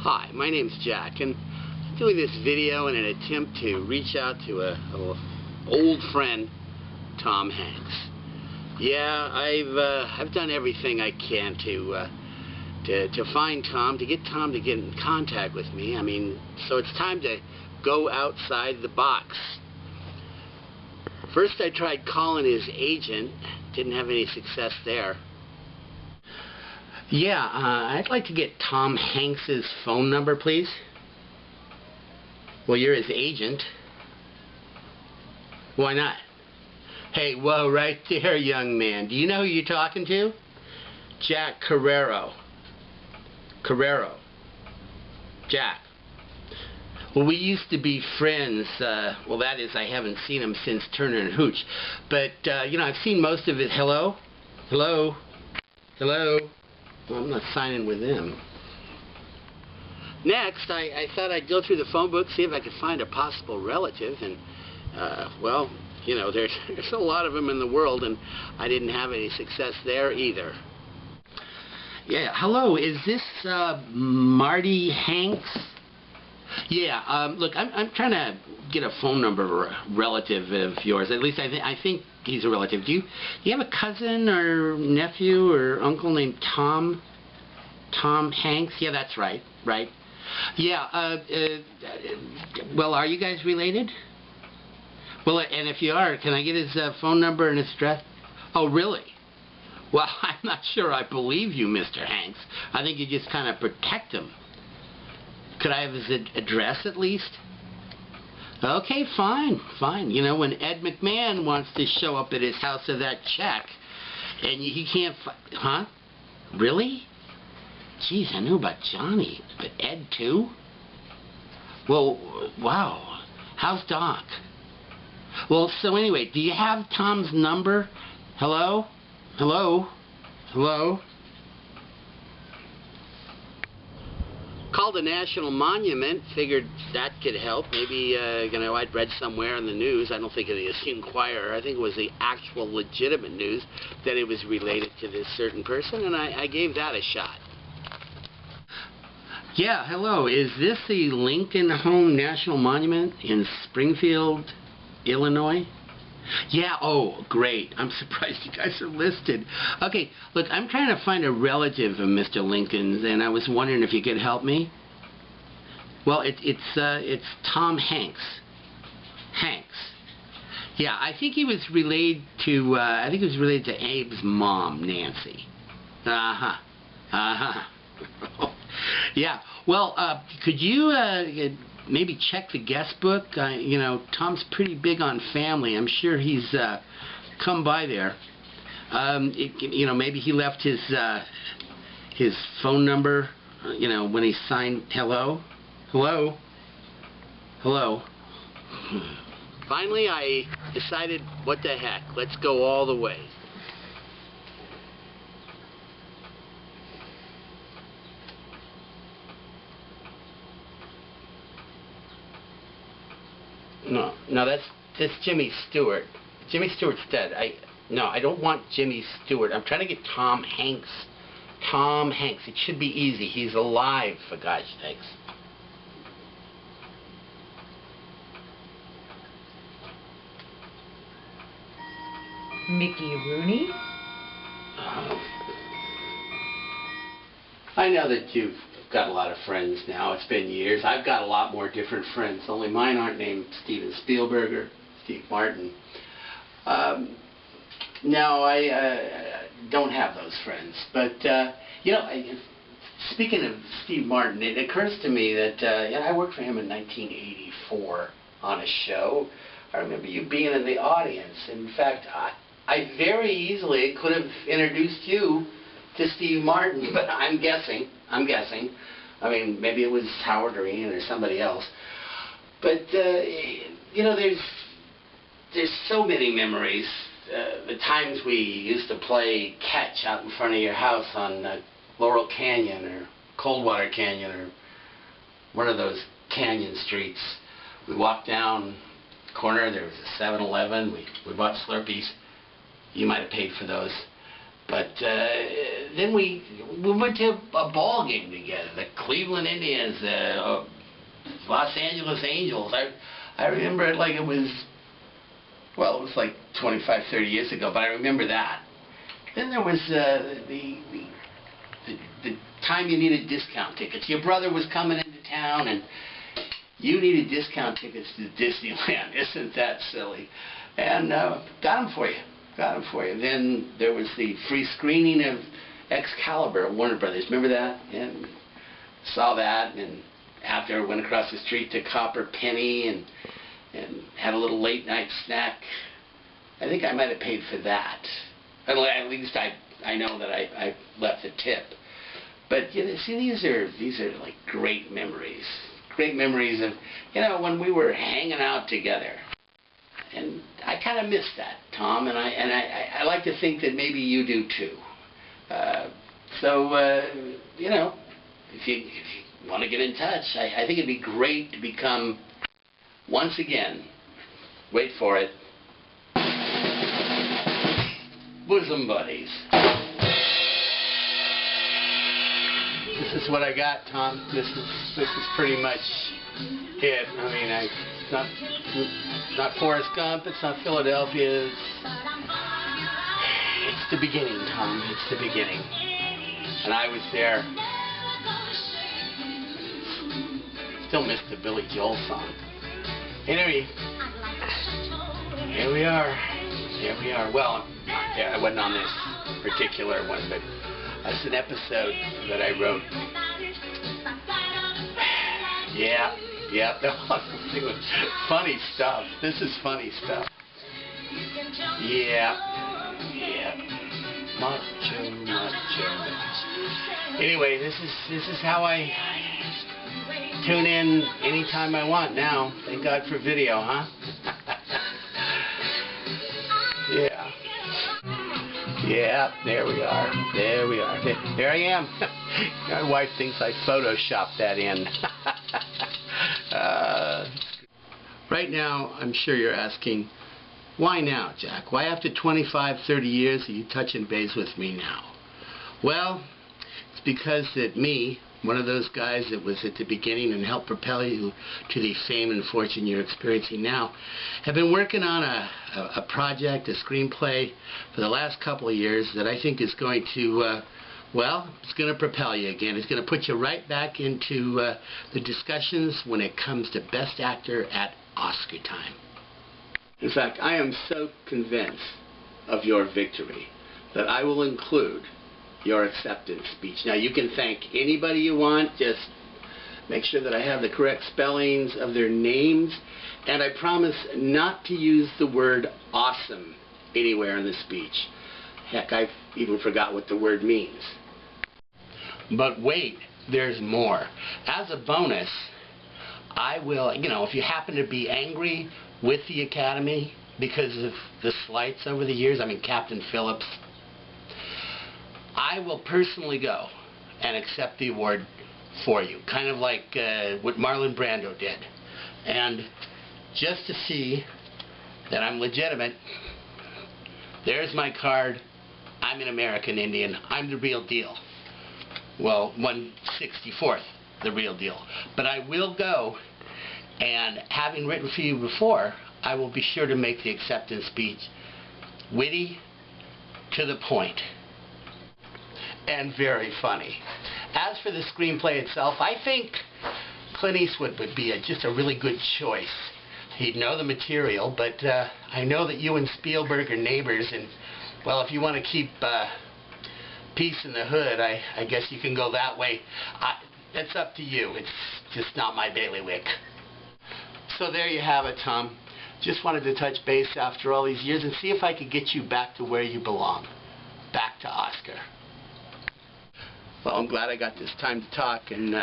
Hi, my name's Jack, and I'm doing this video in an attempt to reach out to a old friend, Tom Hanks. Yeah, I've done everything I can to find Tom, to get Tom to get in contact with me. I mean, so it's time to go outside the box. First, I tried calling his agent. Didn't have any success there. Yeah, I'd like to get Tom Hanks's phone number, please. Well, you're his agent. Why not? Hey, whoa, right there, young man. Do you know who you're talking to? Jack Carrerow. Carrerow. Jack. Well, we used to be friends. Well, that is, I haven't seen him since Turner and Hooch. But, you know, I've seen most of his... Hello? Hello? Hello? Well, I'm not signing with them. Next, I thought I'd go through the phone book, see if I could find a possible relative, and, well, you know, there's a lot of them in the world, and I didn't have any success there either. Yeah, hello, is this, Marty Hanks? Yeah, look, I'm trying to get a phone number relative of yours. At least I think he's a relative. Do you have a cousin or nephew or uncle named Tom? Tom Hanks? Yeah, that's right. Right. Yeah, well, are you guys related? Well, and if you are, can I get his phone number and his address? Oh, really? Well, I'm not sure I believe you, Mr. Hanks. I think you just kind of protect him. Could I have his address at least? Okay, fine, fine. You know, when Ed McMahon wants to show up at his house with that check, and he can't huh? Really? Jeez, I knew about Johnny, but Ed too? Well, wow. How's Doc? Well, so anyway, do you have Tom's number? Hello? Hello? Hello? Called a national monument, figured that could help. Maybe, you know, I'd read somewhere in the news, I don't think it was the Inquirer, I think it was the actual legitimate news, that it was related to this certain person, and I gave that a shot. Yeah, hello, is this the Lincoln Home National Monument in Springfield, Illinois? Yeah, oh, great. I'm surprised you guys are listed. Okay, look, I'm trying to find a relative of Mr. Lincoln's, and I was wondering if you could help me. Well, it's Tom Hanks. Hanks. Yeah, I think he was related to, Abe's mom, Nancy. Uh-huh. Uh-huh. Yeah, well, could you, maybe check the guest book? You know, Tom's pretty big on family. I'm sure he's come by there. You know, maybe he left his phone number, you know, when he signed. Hello? Hello? Hello? Finally, I decided, what the heck, let's go all the way. No, that's Jimmy Stewart. Jimmy Stewart's dead. No, I don't want Jimmy Stewart. I'm trying to get Tom Hanks. Tom Hanks. It should be easy. He's alive, for God's sakes. Mickey Rooney? I know that you've got a lot of friends now. It's been years. I've got a lot more different friends, only mine aren't named Steven Spielberg or Steve Martin. No, I don't have those friends. But, you know, speaking of Steve Martin, it occurs to me that you know, I worked for him in 1984 on a show. I remember you being in the audience. In fact, I very easily could have introduced you to Steve Martin, but I'm guessing. I mean, maybe it was Howard or Ian or somebody else. But, you know, there's so many memories. The times we used to play catch out in front of your house on Laurel Canyon or Coldwater Canyon or one of those canyon streets. We walked down the corner, there was a 7-Eleven. We bought Slurpees. You might have paid for those. But then we went to a ball game together, the Cleveland Indians, Los Angeles Angels. I remember it like it was, well, it was like 25, 30 years ago, but I remember that. Then there was the time you needed discount tickets. Your brother was coming into town and you needed discount tickets to Disneyland. Isn't that silly? And got them for you. Then there was the free screening of Excalibur at Warner Brothers. Remember that? And saw that, and after I went across the street to Copper Penny and had a little late night snack. I think I might have paid for that. At least I know that I left a tip. But you know, see, these are like great memories. Great memories of, you know, when we were hanging out together. And I kind of miss that, Tom, and I like to think that maybe you do too. You know, if you want to get in touch, I think it'd be great to become, once again, wait for it, bosom buddies. This is what I got, Tom. This is pretty much it. I mean, it's not Forrest Gump. It's not Philadelphia. It's the beginning, Tom. It's the beginning. And I was there. Still miss the Billy Joel song. Anyway, here we are. Well, I wasn't on this particular one, but that's an episode that I wrote. Yeah, funny stuff. This is funny stuff. Yeah. Macho. Anyway, this is how I tune in anytime I want now. Thank God for video, huh? Yeah, there we are. There I am. My wife thinks I photoshopped that in. Right now, I'm sure you're asking, why now, Jack? Why after 25, 30 years are you touching base with me now? Well, it's because that me, one of those guys that was at the beginning and helped propel you to the fame and fortune you're experiencing now, have been working on a project, a screenplay, for the last couple of years that I think is going to, well, it's going to propel you again. It's going to put you right back into the discussions when it comes to Best Actor at Oscar time. In fact, I am so convinced of your victory that I will include your acceptance speech. Now, you can thank anybody you want. Just make sure that I have the correct spellings of their names. And I promise not to use the word awesome anywhere in the speech. Heck, I even forgot what the word means. But wait, there's more. As a bonus, I will, you know, if you happen to be angry with the Academy because of the slights over the years, I mean, Captain Phillips, I will personally go and accept the award for you, kind of like what Marlon Brando did. And just to see that I'm legitimate, there's my card. I'm an American Indian. I'm the real deal. Well, 1/64th, the real deal. But I will go, and having written for you before, I will be sure to make the acceptance speech witty, to the point, and very funny. As for the screenplay itself, I think Clint Eastwood would be just a really good choice. He'd know the material, but I know that you and Spielberg are neighbors, and, well, if you want to keep peace in the hood, I guess you can go that way. It's up to you. It's just not my bailiwick. So there you have it, Tom. Just wanted to touch base after all these years and see if I could get you back to where you belong. Back to Oscar. Well, I'm glad I got this time to talk. And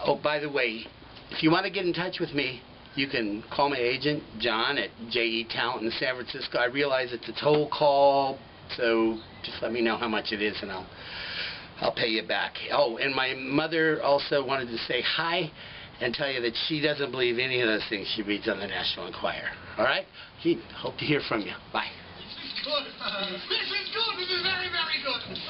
oh, by the way, if you want to get in touch with me, you can call my agent, John, at JE Talent in San Francisco. I realize it's a toll call, so just let me know how much it is, and I'll pay you back. Oh, and my mother also wanted to say hi and tell you that she doesn't believe any of those things she reads on the National Enquirer. All right? Hope to hear from you. Bye. This is good. very good.